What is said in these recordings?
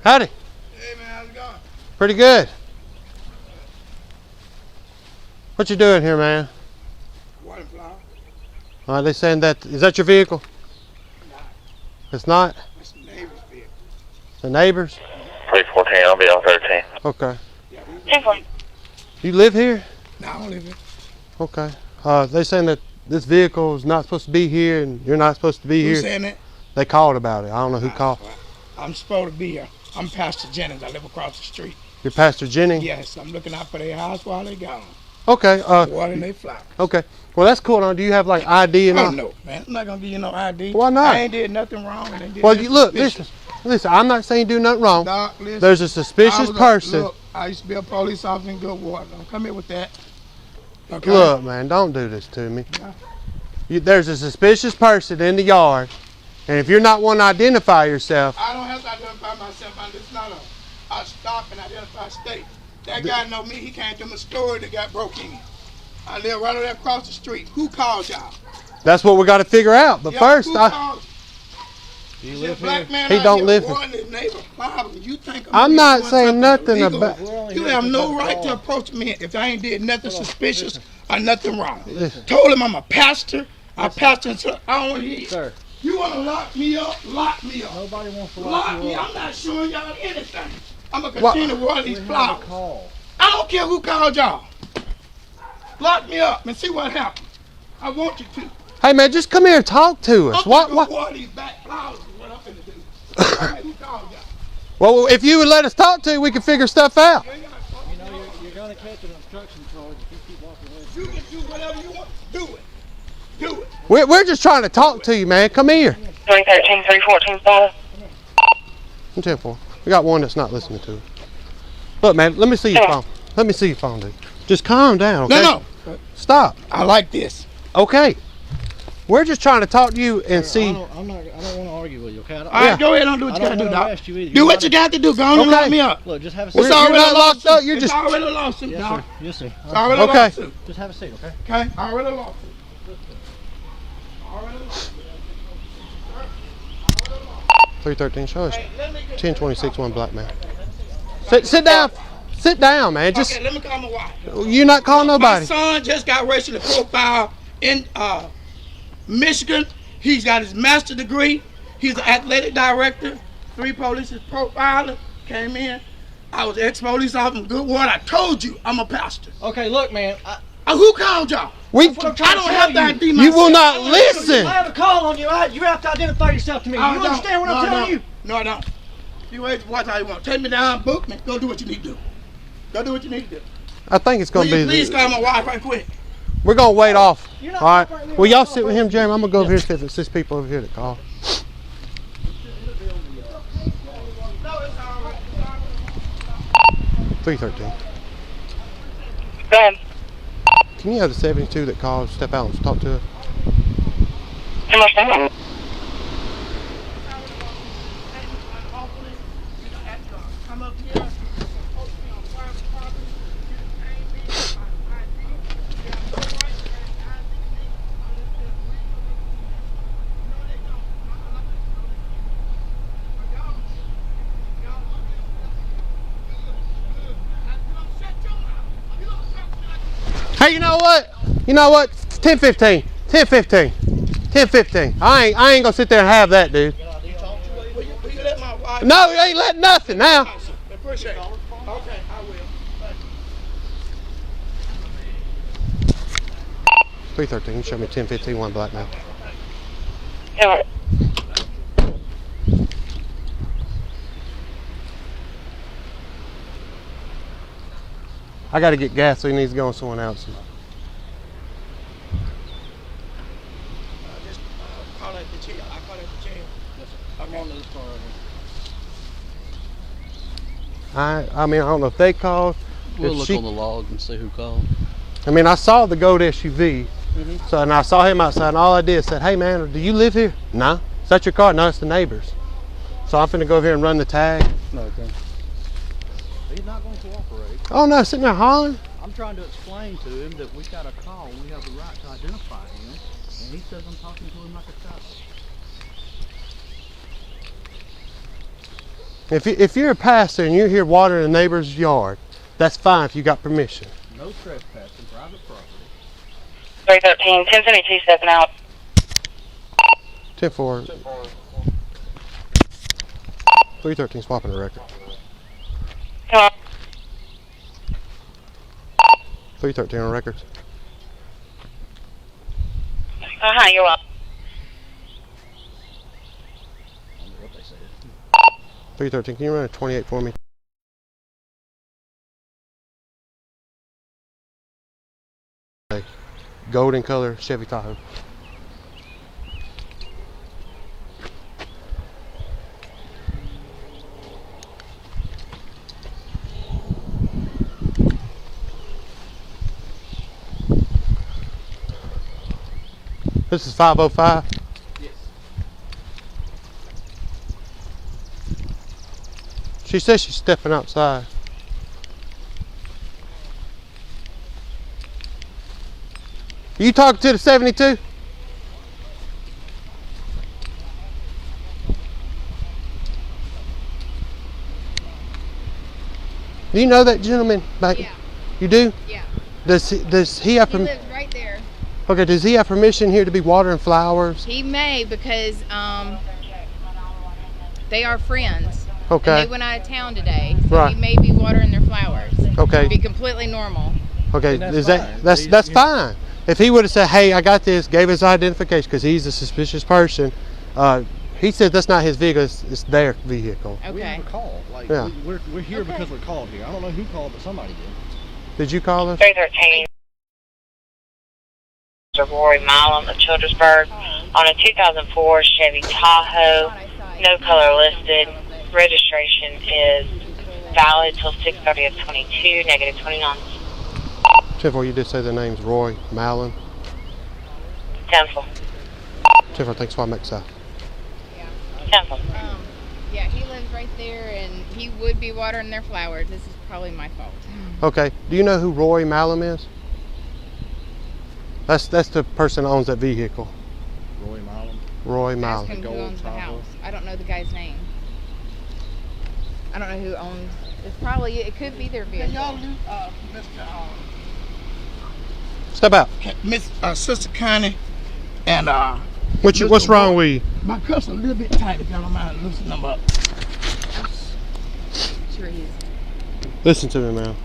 Howdy. Hey man, how's it going? Pretty good. What you doing here, man? Water flower. Are they saying that, is that your vehicle? No. It's not? It's the neighbor's vehicle. The neighbors? 314, I'll be on 13. Okay. Yeah, You live here? no, I don't live here. Okay. They saying that this vehicle is not supposed to be here and you're not supposed to be Who's here. saying that? They called about it. I don't know who called. I'm supposed to be here. I'm Pastor Jennings. I live across the street. You're Pastor Jennings? Yes, I'm looking out for their house while they gone. Okay. Water and they flower. Okay. Well, that's cool. Now, do you have like ID and all? Oh no, man. I'm not gonna give you no ID. Why not? I ain't did nothing wrong. And they did Well, nothing look, suspicious. listen. I'm not saying do nothing wrong. Doc, listen, There's a suspicious person. Look, I used to be a police officer in Goodwater. Don't come here with that. Okay? Look, man, don't do this to me. Yeah. There's a suspicious person in the yard, and if you're not one to identify yourself, I don't have to identify myself. It's not a stop and identify state. That guy know me. He came to my store that got broke in. I live right over there across the street. Who called y'all? that's what we got to figure out. But Yeah, first, who called? he Don't live here. You think I'm not doing saying something nothing illegal? about. You have no right to approach me if I ain't did nothing suspicious or nothing wrong. Listen. Told him I'm a pastor. I pastor until I don't want to hear. Sir. You want to lock me up? Lock me up. Nobody wants to lock Me. you up. I'm not showing y'all anything. I'm going to continue to water these flowers. Call. I don't care who called y'all. Lock me up and see what happens. I want you to. Hey, man, just come here and talk to us. I'm What? gonna water these back flowers is what I'm finna do. Who called y'all? Well, if you would let us talk to you, we can figure stuff out. You ain't gotta talk. You know, you're going to catch an obstruction charge if you keep walking with You can do whatever you want. Do it. Do it. We're just trying to talk to you, man. Come here. 313, 314, follow. 10-4. We got one that's not listening to us. Look, man, let me see your phone. Let me see your phone, dude. Just calm down, okay? No. Stop. I like this. Okay. We're just trying to talk to you and see. I don't want to argue with you, okay? All right, go ahead and do what you gotta do, Doc. arrest you either. Do what you got to do. Go on and Okay. lock me up. Look, just have a We're seat. not locked up. You're It's just. already a lawsuit, Yes, Doc. sir. Yes, sir. It's already a Okay. lawsuit. Just have a seat, okay? Okay? Already a lawsuit. Already a lawsuit. 313. Show us. Hey, let me get 1026. One black man. Sit down. Sit down, man. Just. Okay, let me call my wife. You're not calling My nobody. son just got racially profiled in Michigan. He's got his master's degree. He's an athletic director. 3 police profiling came in. I was ex-police officer in Goodwater. I told you I'm a pastor. Okay, look, man. Who called y'all? We. That's what I'm I trying don't to have tell to ID You myself. will not listen. I have a call on you. You have to identify yourself to me. You I don't. understand what No, I'm I telling don't. you? No, I don't. You wait to watch how you want. Take me down, book me. Go do what you need to do. Go do what you need to do. I think it's Will gonna you be. please call my wife right quick? We're gonna wait off. You're not All right. right there. Well, y'all sit with him, Jeremy. I'm gonna go over here and see if it's 6 people over here that call. No, it's all right. 313. Go ahead. Can you have the 72 that called step out and talk to us? How much time? Come up here. Hey, you know what? 10-15. 10-15. 10-15. I ain't gonna sit there and have that, dude. Will you let my wife? No, you ain't letting nothing now. Appreciate it. Okay, I will. 313. You show me 10-15. One black man. Yeah. I gotta get gas, so he needs to go on someone else. Just call at the jail. I call at the jail. I'm on this car right here. I mean, I don't know if they called. We'll if look she- on the log and see who called. I mean, I saw the gold SUV. So, and I saw him outside, and all I did said, "Hey, man, do you live here?" No. Is that your car? No, it's the neighbors. So I'm finna go over here and run the tag. No, okay. He's not going to cooperate. Oh no, sitting there hollering. I'm trying to explain to him that we got a call and we have the right to identify him. And he says I'm talking to him like a child. If you're a pastor and you're here watering a neighbor's yard, that's fine if you got permission. No trespassing, private property. 313, 1072, stepping out. 10-4. 313 swapping the record. Come on. 313 on records. You're welcome. I don't know what they said. 313, can you run a 28 for me? Okay. Golden color Chevy Tahoe. This is 505. Yes. She says she's stepping outside. You talking to the 72? Do you know that gentleman back? Yeah. You do? Yeah. Does he have He permission? lives right there. Okay, does he have permission here to be watering flowers? He may because they are friends. Okay. And they went out of town today, so Right. he may be watering their flowers. Okay. Be completely normal. Okay, And that's is fine. that's fine. If he would have said, "Hey, I got this," gave his identification because he's a suspicious person. He said that's not his vehicle; it's their vehicle. We Okay. have a call. Like, Yeah. we're here Okay. because we're called here. I don't know who called, but somebody did. Did you call us? 313. Rory Milam of Childersburg on a 2004 Chevy Tahoe. No color listed. Registration is valid till 6:30 of 22, negative 29. 10-4, you did say the name's Roy Mallon. 10-4. 10-4, thanks for make south. 10-4. Yeah, he lives right there, and he would be watering their flowers. This is probably my fault. Okay, do you know who Roy Mallon is? That's the person that owns that vehicle. Roy Milam. Roy Ask Mallon. him who Gold owns the Tahoe. house. I don't know the guy's name. I don't know who owns. It could be their Can vehicle. y'all leave, Mr. Step out. Miss Sister Connie and What's wrong with you? my cuffs a little bit tight. If y'all don't mind, loosen them up. Sure he is. Listen to me, man.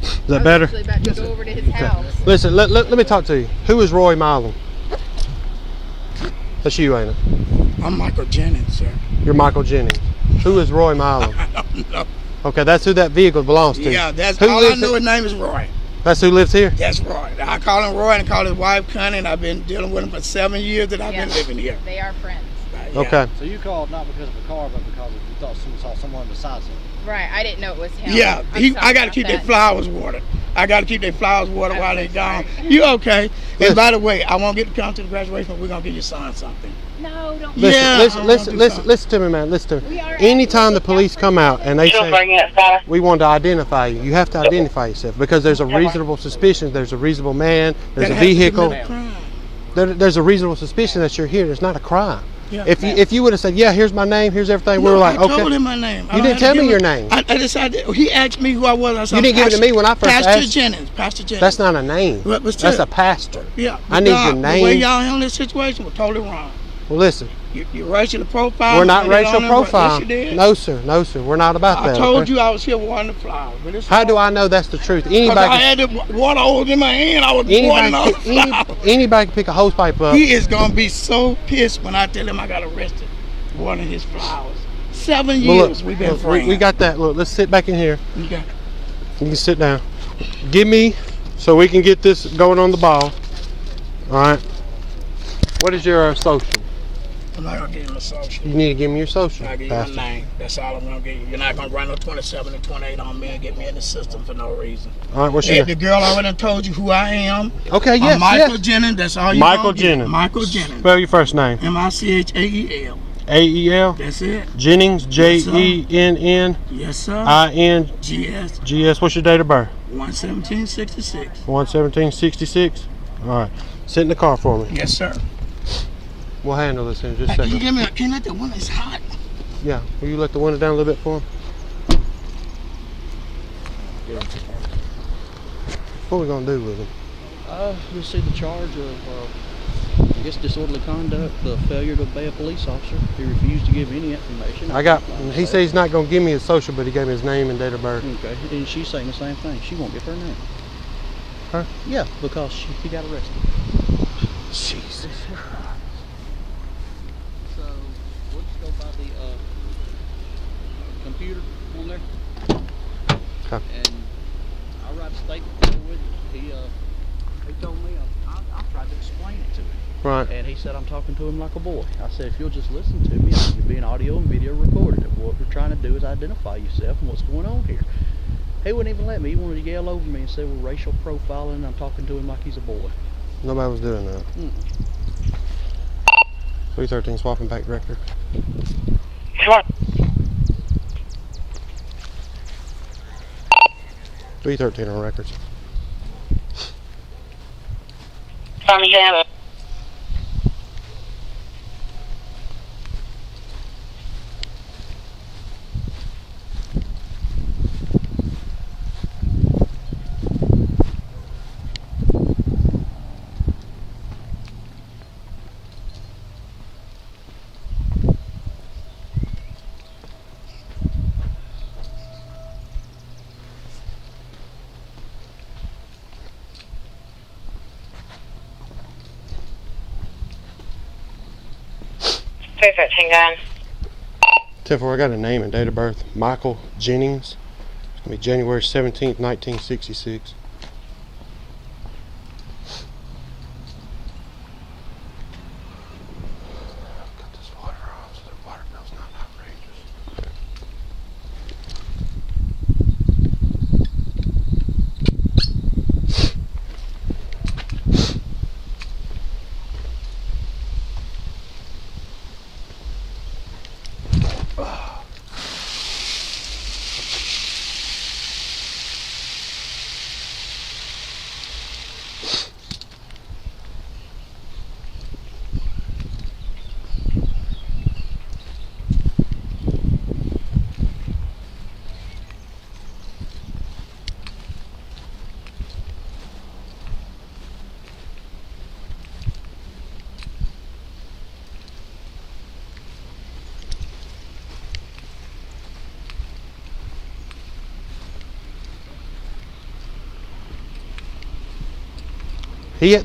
Is that better? I was actually about to go over to his house. Listen, let me talk to you. Who is Roy Mallon? That's you, ain't it? I'm Michael Jennings, sir. You're Michael Jennings. Who is Roy Mallon? I don't know. Okay, that's who that vehicle belongs to. Yeah, that's Who all I lives know. in- His name is Roy. That's who lives here? That's Roy. I call him Roy and I call his wife Connie, and I've been dealing with him for 7 years that I've been Yeah. living here. They are friends. Yeah. Okay. So you called not because of a car, but because you thought someone saw someone besides him. Right, I didn't know it was him. Yeah, I'm sorry I got to about keep their that. flowers watered. I got to keep their flowers watered I'm while so they're gone. sorry. You okay? Listen. And by the way, I won't get to come to the graduation, but we're going to get your son something. No, don't. Listen, Yeah, listen, I listen, wanna do listen, something. listen to me, man. Listen to We me. are Anytime the actually police come out and they Childersburg say, unit status. we want to identify you, you have to identify yourself because there's a reasonable suspicion, there's a reasonable man, there's That a has to vehicle. commit a crime. There's a reasonable suspicion that you're here. There's not a crime. Yeah. If you would have said, yeah, here's my name, here's everything, we No, were like, I told okay. him my name. I You don't didn't have to tell me give your him- name. I decided, he asked me who I was. I said, You didn't give it to me when I first Pastor asked. Jennings. Pastor Jennings. That's not a name. But That's still, a pastor. yeah. I need your The way name. y'all handle this situation was totally wrong. Well, listen, You racial profile. we're not put it racial on them, but profile. Yes, you did. No, sir. No, sir. We're not about I that. told okay? you I was here watering the flowers. But it's How do I know that's the truth? Because I Anybody, had the water hose in my hand. I was watering all the flowers. anybody can pick a hose pipe up. He is going to be so pissed when I tell him I got arrested watering his flowers. 7 Well, years we've been look, friends. we got that. Look, let's sit back in here. Okay. You can sit down. Give me, so we can get this going on the ball. All right. What is your social? I'm not going to give him a social. You need to give me your social. I'll give you Pastor. my name. That's all I'm going to give you. You're not going to run no 27 and 28 on me and get me in the system for no reason. All right. What's Hey, your the girl already told you who I am. Okay. Yes. I'm Michael yes. Jennings. That's all you Michael gonna get. Jennings. Michael Jennings. Spell your first name. Michael. A-E-L. That's it. Jennings. Yes, sir. J-E-N-N-I-N-G-S. Yes, sir. GS. What's your date of birth? 11766. 11766. All right. Sit in the car for me. Yes, sir. We'll handle this in just a Can you second. give me can you let the one that's hot? Yeah, will you let the window down a little bit for him? What are we gonna do with him? We'll see the charge of, I guess, disorderly conduct, failure to obey a police officer. He refused to give any information. He said he's not gonna give me his social, but he gave me his name and date of birth. Okay, and she's saying the same thing. She won't give her name. Huh? Yeah, because he got arrested. Jesus. So we'll just go by the computer on there. Okay. And I'll write a statement there with it. He told me, I tried to explain it to him. Right. And he said, I'm talking to him like a boy. I said, if you'll just listen to me, you'll be an audio and video recorded. What we're trying to do is identify yourself and what's going on here. He wouldn't even let me. He wanted to yell over me and say we're racial profiling and I'm talking to him like he's a boy. Nobody was doing that. 313 swapping back director. Sure. 313 on records. Birmingham. Gun. 10-4, I got a name and date of birth. Michael Jennings. It's going to be January 17th, 1966. Cut this water off so the water bill's not outrageous.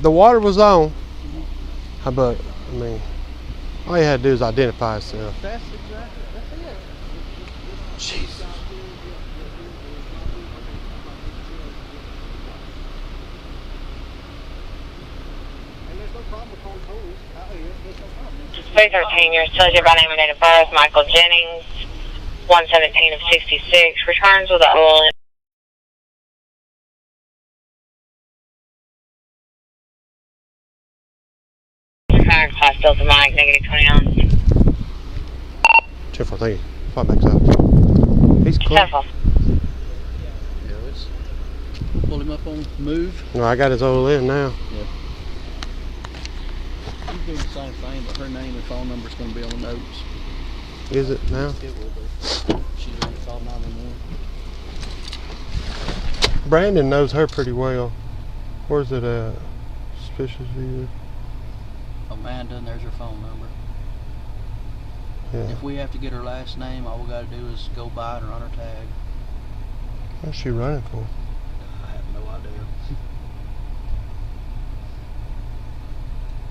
The water was on, but I mean, all you had to do is identify yourself. That's exactly, that's it. Jesus. And there's no problem with calling police out here. There's no problem. 313, your associate by name and date of birth, Michael Jennings, 117 of 66, returns with the oil. Class Delta Mike, negative 20 ounce. 10-4, thank you. Fly back up. He's close. 10-4. Yeah, we'll pull him up on move. No, I got his oil in now. Yeah. He's doing the same thing, but her name and phone number is going to be on the notes. Is it now? It will be. She's going to call 911. Brandon knows her pretty well. Where's it at? Suspicious view. Amanda, and there's her phone number. Yeah. If we have to get her last name, all we got to do is go by and run her tag. What's she running for? I have no idea.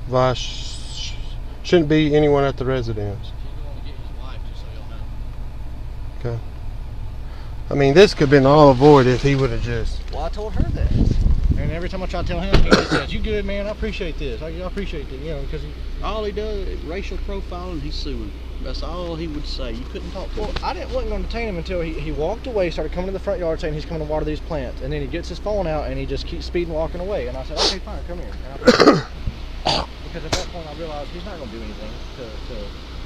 Vice shouldn't be anyone at the residence. She's going to get his wife, just so y'all know. Okay. I mean, this could have been all avoided if he would have just. Well, I told her that. And every time I try to tell him, he just says, "You good, man? I appreciate this. I appreciate it." You know, because all he does is racial profiling. He's suing. That's all he would say. You couldn't talk to him. Well, wasn't going to detain him until he walked away, started coming to the front yard saying he's coming to water these plants, and then he gets his phone out and he just keeps speeding, walking away. And I said, "Okay, fine, come here." And because at that point I realized he's not going to do anything to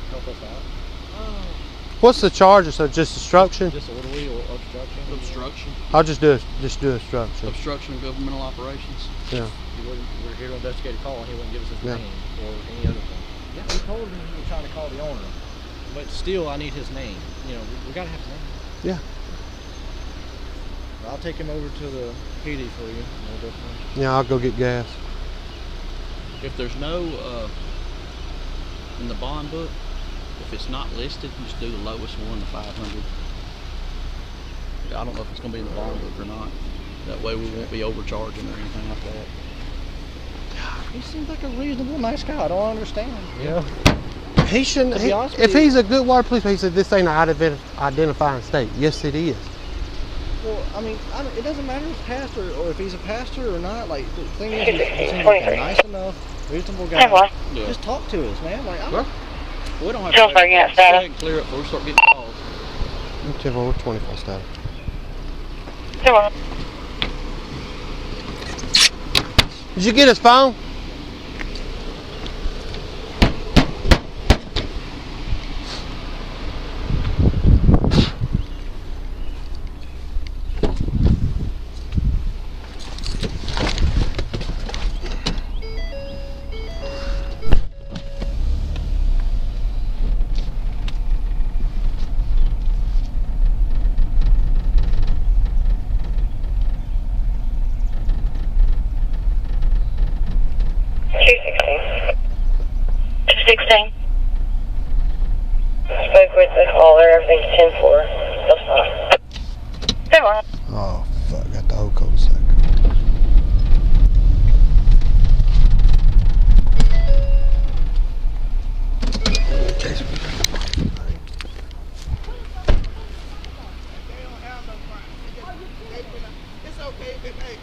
help us out. What's the charge? So just obstruction? Disorderly or obstruction. Obstruction. I'll just do obstruction. Obstruction of governmental operations. Yeah. We're here to investigate a call, and he wouldn't give us his Yeah. name or any other thing. Yeah, he told me he was trying to call the owner, but still, I need his name. You know, we gotta have his name. Yeah. I'll take him over to the PD for you. And we'll go from there. Yeah, I'll go get gas. If there's no, in the bond book, if it's not listed, just do the lowest one, the 500. I don't know if it's going to be in the bond book or not. That way we won't be overcharging or anything like that. He seems like a reasonable, nice guy. I don't understand. You know? He shouldn't. To be honest with If you- he's a good water policeman, he said this ain't an identifying state. Yes, it is. Well, I mean, it doesn't matter if he's pastor or if he's a pastor or not. Like, the thing is, he seems like a nice enough, reasonable guy. Yeah. Just talk to us, man. Like, We don't have Childersburg, to yes, go ahead Dada. and clear it before we start getting calls. We're 24 status. Come on. Did you get his phone? Spoke with the caller, everything's 10-4. That's fine. Come on. Oh, fuck. Got the whole cul-de-sac. It's okay. Hey,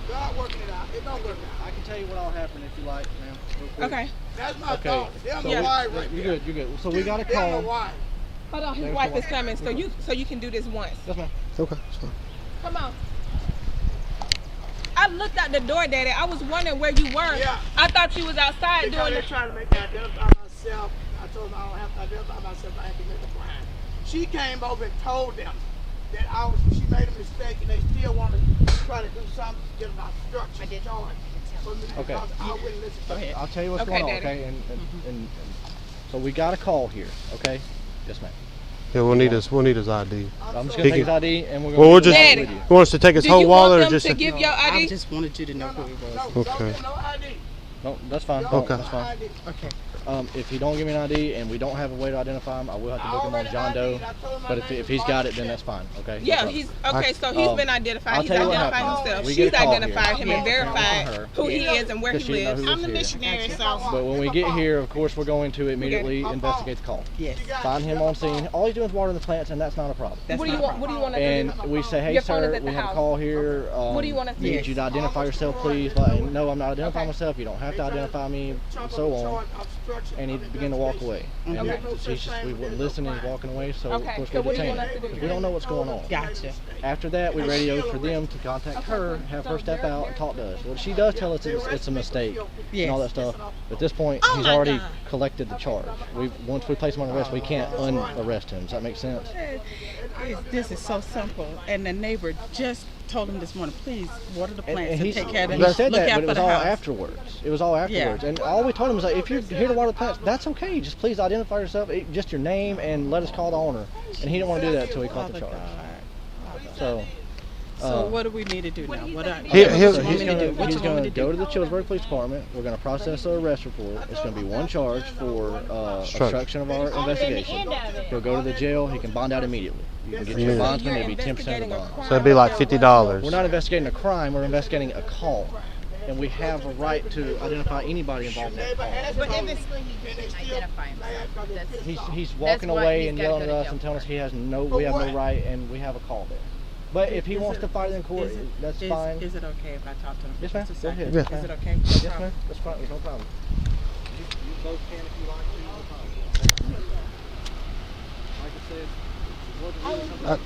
God working it out. It don't work out. I can tell you what all happened if you like, ma'am. Real quick. Okay. That's my Okay. daughter. There's So a we- wife right You're there. good. You're good. So we got a There's call. a wife. Hold on, his There's wife the is coming, so you can do this once. Yes, ma'am. Okay, that's fine. Come on. I looked out the door, Daddy. I was wondering where you were. Yeah. I thought you was outside Because doing they're the. trying to make me identify myself. I told them I don't have to identify myself. I have to commit a crime. She came over and told them that she made a mistake and they still want to try to do something to get an obstruction charge for me Okay. because I wouldn't listen to them. I'll tell you what's Okay, going on, Daddy. okay? And so we got a call here, okay? Yes, ma'am. Yeah, we'll need his ID. I'm just He gonna take his can- ID and we're Well, gonna we'll do just. it Daddy. with you. You want us to take his Do whole you want wallet or them just? to give your I ID? just wanted you to know who he was. Don't Okay. get no ID. No, that's fine. Don't No, Okay. that's fine. ID. Okay. If he don't give me an ID and we don't have a way to identify him, I will have to book him on John Doe. But if he's got it, then that's fine. Okay. No Yeah, problem. he's okay. So he's been I'll identified. He's tell you what identified happened. himself. We She's get a call identified here. him and Yeah. verified Her. who he is and where he Because she know lives. who I'm the is here. missionary, so But when we get here, of course, we're going to immediately investigate the call. yes. Find him on scene. All he's doing is watering the plants, and that's not a problem. That's What do you not want? What do you want us to And do? we say, hey, Your phone is sir, at we the have a house. call here. What do you want us to do? Need you to identify yourself, please. Like, no, I'm not identifying myself. You don't have to identify me, and so on. And he began to walk away. And Okay. we wouldn't listen, and he's walking away, so of Okay, course so we what do you detained want him. us to do? We don't know what's going on. Gotcha. After that, we radioed for them to contact her, have her step out and talk to us. Well, she does tell us it's a mistake and all that stuff. But at this point, Oh he's my already God. collected the charge. Once we place him on arrest, we can't unarrest him. Does that make sense? This is so simple. And the neighbor just told him this morning, please water the And plants and he's, take care of I them. said Look that, out but it for was the all house. afterwards. It was all afterwards. And all we told him was like, if you're here to water the plants, that's okay. Just please identify yourself, just your name, and let us call the owner. And he didn't want to do that until he caught the Father charge. God. So. So what do we need to do now? What do He'll- what he'll- you want He's me to do? What going you want me to to go do? to the Childersburg Police Department. We're going to process the arrest report. It's going to be one charge for obstruction of our investigation. He'll go to the jail. He can bond out immediately. You can get your bondsman. It'll be 10% of the bond. So it'd be like $50. We're not investigating a crime. We're investigating a call. And we have a right to identify anybody involved in that call. But basically, he didn't identify himself. He's walking That's what away he's and gotta yelling go at to us jail and telling for. us we have no right, and we have a call there. But if he wants to fight it in court, that's fine. Is it okay if I talk to him? Yes, ma'am. Just a Go second? ahead. Yeah. Is it okay? Yes, ma'am. That's fine. There's no problem. You both can if you like to. No problem. Like I said, it wasn't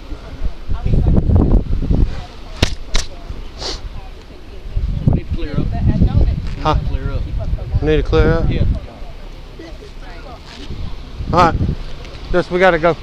We need to clear up. Huh? Clear up. Need to clear up? Yeah. All right. We got to go.